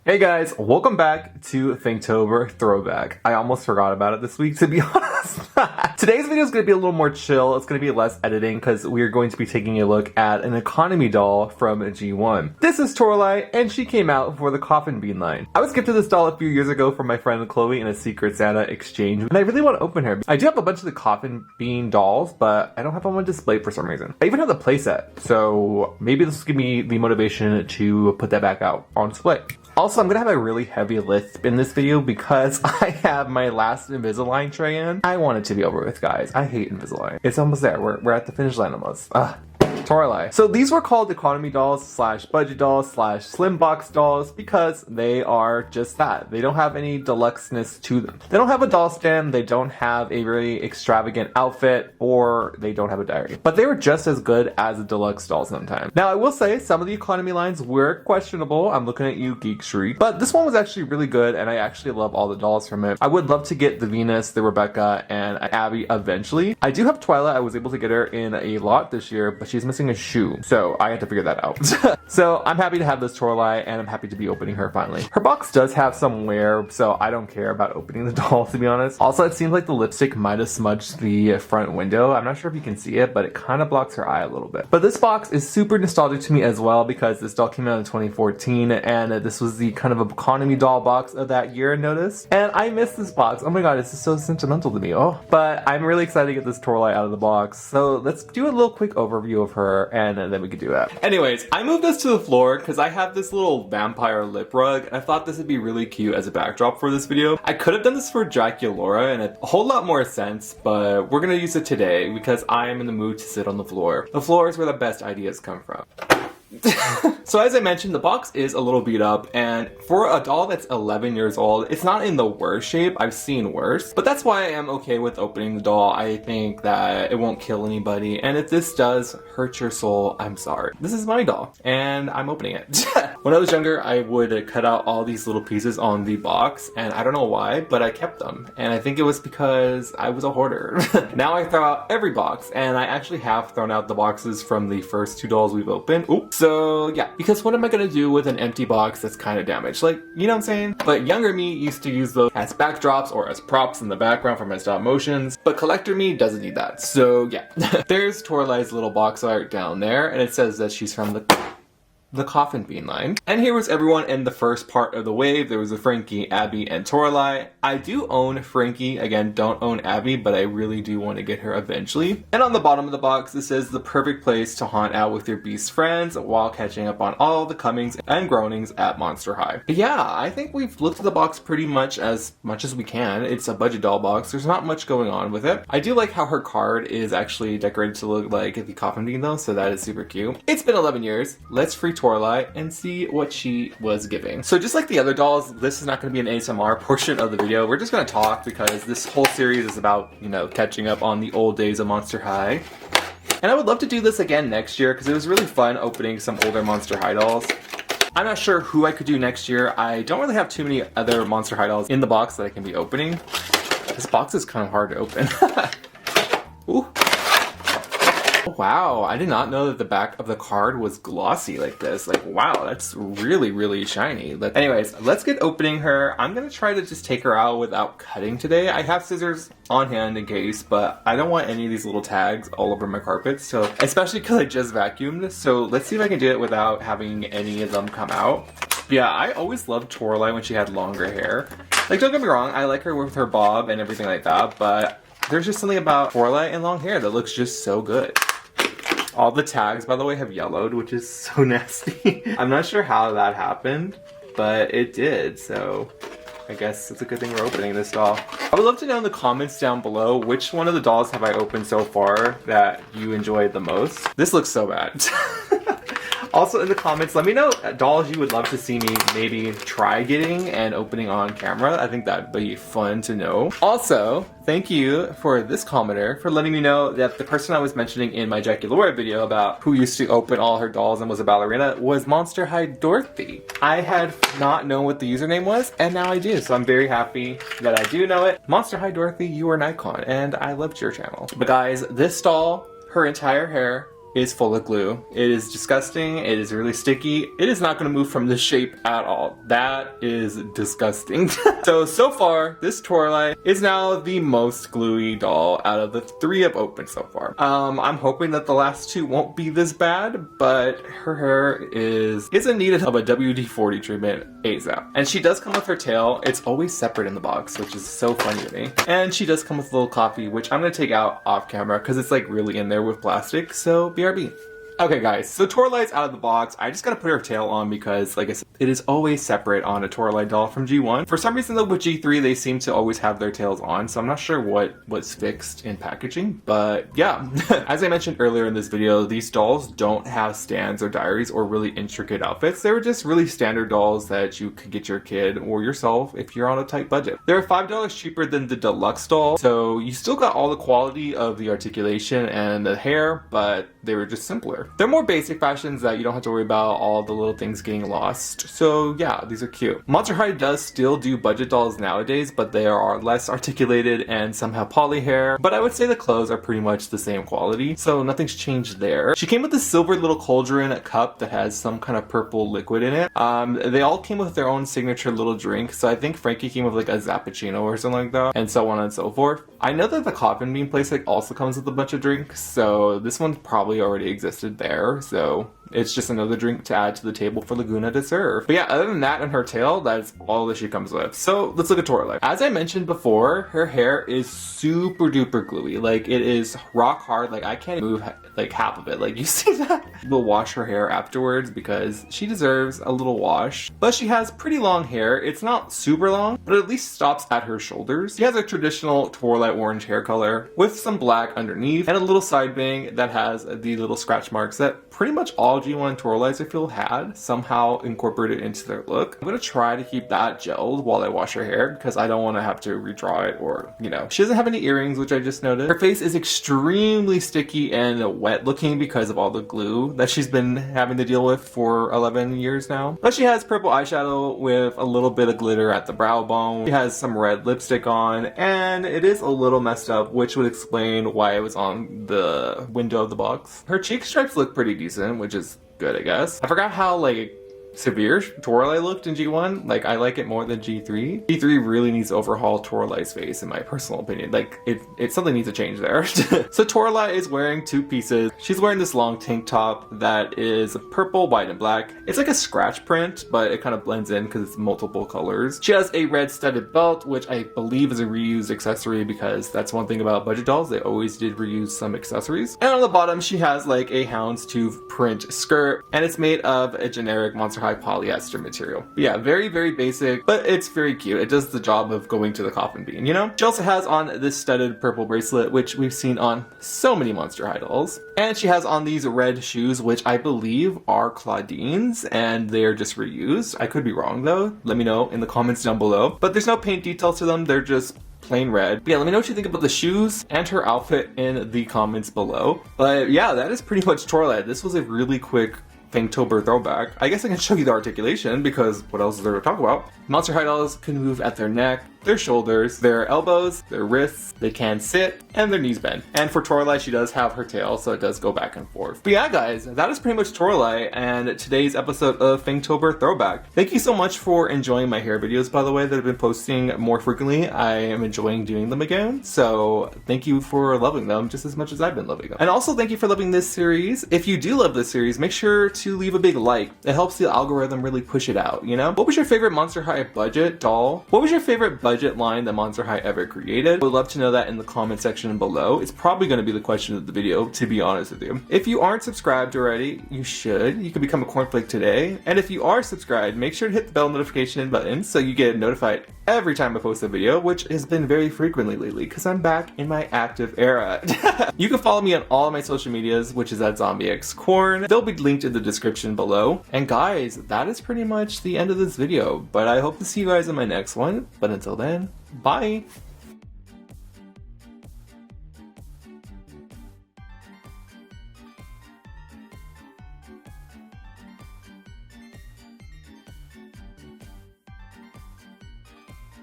Hey guys, welcome back to FANGTOBER Throwback. I almost forgot about it this week, to be honest. Today's video is going to be a little more chill. It's going to be less editing because we are going to be taking a look at an economy doll from G1. This is Toralei, and she came out for the coffin bean line. I was gifted this doll a few years ago from my friend Chloe in a Secret Santa exchange, and I really want to open her. I do have a bunch of the coffin bean dolls, but I don't have them on display for some reason. I even have the playset, so maybe this will give me the motivation to put that back out on display. Also, I'm gonna have a really heavy lisp in this video because I have my last Invisalign tray in. I want it to be over with, guys. I hate Invisalign. It's almost there. We're at the finish line almost. Toralei. So these were called economy dolls slash budget dolls slash slim box dolls because they are just that. They don't have any deluxeness to them. They don't have a doll stand, they don't have a really extravagant outfit, or they don't have a diary. But they were just as good as a deluxe doll sometimes. Now I will say some of the economy lines were questionable. I'm looking at you, Geek Shriek. But this one was actually really good and I actually love all the dolls from it. I would love to get the Venus, the Rebecca, and Abby eventually. I do have Twyla. I was able to get her in a lot this year, but she's missing a shoe, so I had to figure that out. So I'm happy to have this Toralei, and I'm happy to be opening her finally. Her box does have some wear, so I don't care about opening the doll, to be honest. Also, it seems like the lipstick might have smudged the front window. I'm not sure if you can see it, but it kind of blocks her eye a little bit. But this box is super nostalgic to me as well because this doll came out in 2014, and this was the kind of economy doll box of that year, notice. And I miss this box. Oh my god, this is so sentimental to me. Oh, but I'm really excited to get this Toralei out of the box. So let's do a little quick overview of her, and then we could do that. Anyways, I moved this to the floor because I have this little vampire lip rug, and I thought this would be really cute as a backdrop for this video. I could have done this for Draculaura and a whole lot more sense, but we're gonna use it today because I am in the mood to sit on the floor. The floor is where the best ideas come from. So as I mentioned, the box is a little beat up, and for a doll that's 11 years old, it's not in the worst shape. I've seen worse, but that's why I am okay with opening the doll. I think that it won't kill anybody, and if this does hurt your soul, I'm sorry. This is my doll, and I'm opening it. When I was younger, I would cut out all these little pieces on the box, and I don't know why, but I kept them, and I think it was because I was a hoarder. Now I throw out every box, and I actually have thrown out the boxes from the first two dolls we've opened. Oops. So yeah, because what am I gonna do with an empty box that's kind of damaged? Like, you know what I'm saying? But younger me used to use those as backdrops or as props in the background for my stop motions, but collector me doesn't need that. So yeah, there's Toralei's little box art down there, and it says that she's from the coffin bean line. And here was everyone in the first part of the wave. There was a Frankie, Abby, and Toralei. I do own Frankie. Again, don't own Abby, but I really do want to get her eventually. And on the bottom of the box, it says the perfect place to haunt out with your beast friends while catching up on all the comings and groanings at Monster High. But yeah, I think we've looked at the box pretty much as we can. It's a budget doll box. There's not much going on with it. I do like how her card is actually decorated to look like the coffin bean though, so that is super cute. It's been 11 years. Let's free Toralei and see what she was giving. So just like the other dolls, this is not going to be an ASMR portion of the video. We're just going to talk because this whole series is about, you know, catching up on the old days of Monster High. And I would love to do this again next year because it was really fun opening some older Monster High dolls. I'm not sure who I could do next year. I don't really have too many other Monster High dolls in the box that I can be opening. This box is kind of hard to open. Ooh. Wow, I did not know that the back of the card was glossy like this. Like, wow, that's really, really shiny. But anyways, let's get opening her. I'm gonna try to just take her out without cutting today. I have scissors on hand in case, but I don't want any of these little tags all over my carpet. So, especially because I just vacuumed. So let's see if I can do it without having any of them come out. But yeah, I always loved Toralei when she had longer hair. Like, don't get me wrong, I like her with her bob and everything like that, but there's just something about Toralei and long hair that looks just so good. All the tags, by the way, have yellowed, which is so nasty. I'm not sure how that happened, but it did, so I guess it's a good thing we're opening this doll. I would love to know in the comments down below which one of the dolls have I opened so far that you enjoyed the most. This looks so bad. Also in the comments, let me know dolls you would love to see me maybe try getting and opening on camera. I think that'd be fun to know. Also, thank you for this commenter for letting me know that the person I was mentioning in my Draculaura video about who used to open all her dolls and was a ballerina was Monster High Dorothy. I had not known what the username was, and now I do, so I'm very happy that I do know it. Monster High Dorothy, you are an icon, and I loved your channel. But guys, this doll, her entire hair, is full of glue. It is disgusting. It is really sticky. It is not going to move from this shape at all. That is disgusting. So far, this Toralei is now the most gluey doll out of the 3 I've opened so far. I'm hoping that the last 2 won't be this bad, but her hair is in need of a WD-40 treatment ASAP. And she does come with her tail. It's always separate in the box, which is so funny to me. And she does come with a little coffee, which I'm going to take out off camera because it's like really in there with plastic, so BRB. Okay guys, so Toralei's out of the box. I just gotta put her tail on because, like I said, it is always separate on a Toralei doll from G1. For some reason though, with G3, they seem to always have their tails on, so I'm not sure what was fixed in packaging, but yeah. As I mentioned earlier in this video, these dolls don't have stands or diaries or really intricate outfits. They were just really standard dolls that you could get your kid or yourself if you're on a tight budget. They're $5 cheaper than the deluxe doll, so you still got all the quality of the articulation and the hair, but they were just simpler. They're more basic fashions that you don't have to worry about all the little things getting lost. So yeah, these are cute. Monster High does still do budget dolls nowadays, but they are less articulated and some have poly hair. But I would say the clothes are pretty much the same quality, so nothing's changed there. She came with this silver little cauldron cup that has some kind of purple liquid in it. They all came with their own signature little drink, so I think Frankie came with like a Zappuccino or something like that, and so on and so forth. I know that the coffin being placed like also comes with a bunch of drinks, so this one probably already existed there, so it's just another drink to add to the table for Laguna to serve. But yeah, other than that and her tail, that's all that she comes with. So let's look at Toralei. As I mentioned before, her hair is super duper gluey. Like, it is rock hard. Like, I can't move like half of it. Like, you see that? We'll wash her hair afterwards because she deserves a little wash. But she has pretty long hair. It's not super long, but it at least stops at her shoulders. She has a traditional Toralei orange hair color with some black underneath and a little side bang that has the little scratch marks that pretty much all G1 Toralei's I feel had somehow incorporated into their look. I'm gonna try to keep that gelled while I wash her hair because I don't want to have to redraw it, or, you know. She doesn't have any earrings, which I just noticed. Her face is extremely sticky and wet looking because of all the glue that she's been having to deal with for 11 years now. But she has purple eyeshadow with a little bit of glitter at the brow bone. She has some red lipstick on, and it is a little messed up, which would explain why it was on the window of the box. Her cheek stripes look pretty decent, which is good, I guess. I forgot how like severe Toralei looked in G1. Like, I like it more than G3. G3 really needs to overhaul Toralei's face, in my personal opinion. Like, it something needs to change there. So Toralei is wearing 2 pieces. She's wearing this long tank top that is purple, white, and black. It's like a scratch print, but it kind of blends in because it's multiple colors. She has a red studded belt, which I believe is a reused accessory because that's one thing about budget dolls. They always did reuse some accessories. And on the bottom, she has like a houndstooth print skirt, and it's made of a generic Monster High polyester material. But yeah, very, very basic, but it's very cute. It does the job of going to the coffin bean, you know? She also has on this studded purple bracelet, which we've seen on so many Monster High dolls. And she has on these red shoes, which I believe are Claudine's, and they're just reused. I could be wrong though. Let me know in the comments down below. But there's no paint details to them. They're just plain red. But yeah, let me know what you think about the shoes and her outfit in the comments below. But yeah, that is pretty much Toralei. This was a really quick FANGTOBER throwback. I guess I can show you the articulation because what else is there to talk about? Monster High dolls can move at their neck, their shoulders, their elbows, their wrists, they can sit, and their knees bend. And for Toralei, she does have her tail, so it does go back and forth. But yeah, guys, that is pretty much Toralei and today's episode of FANGTOBER Throwback. Thank you so much for enjoying my hair videos, by the way, that I've been posting more frequently. I am enjoying doing them again, so thank you for loving them just as much as I've been loving them. And also thank you for loving this series. If you do love this series, make sure to leave a big like. It helps the algorithm really push it out, you know? What was your favorite Monster High budget doll? What was your favorite budget line that Monster High ever created? Would love to know that in the comment section below. It's probably going to be the question of the video, to be honest with you. If you aren't subscribed already, you should. You can become a cornflake today. And if you are subscribed, make sure to hit the bell notification button so you get notified every time I post a video, which has been very frequently lately because I'm back in my active era. You can follow me on all of my social medias, which is at ZombieXCorn. They'll be linked in the description below. And guys, that is pretty much the end of this video, but I hope to see you guys in my next one. But until then, bye!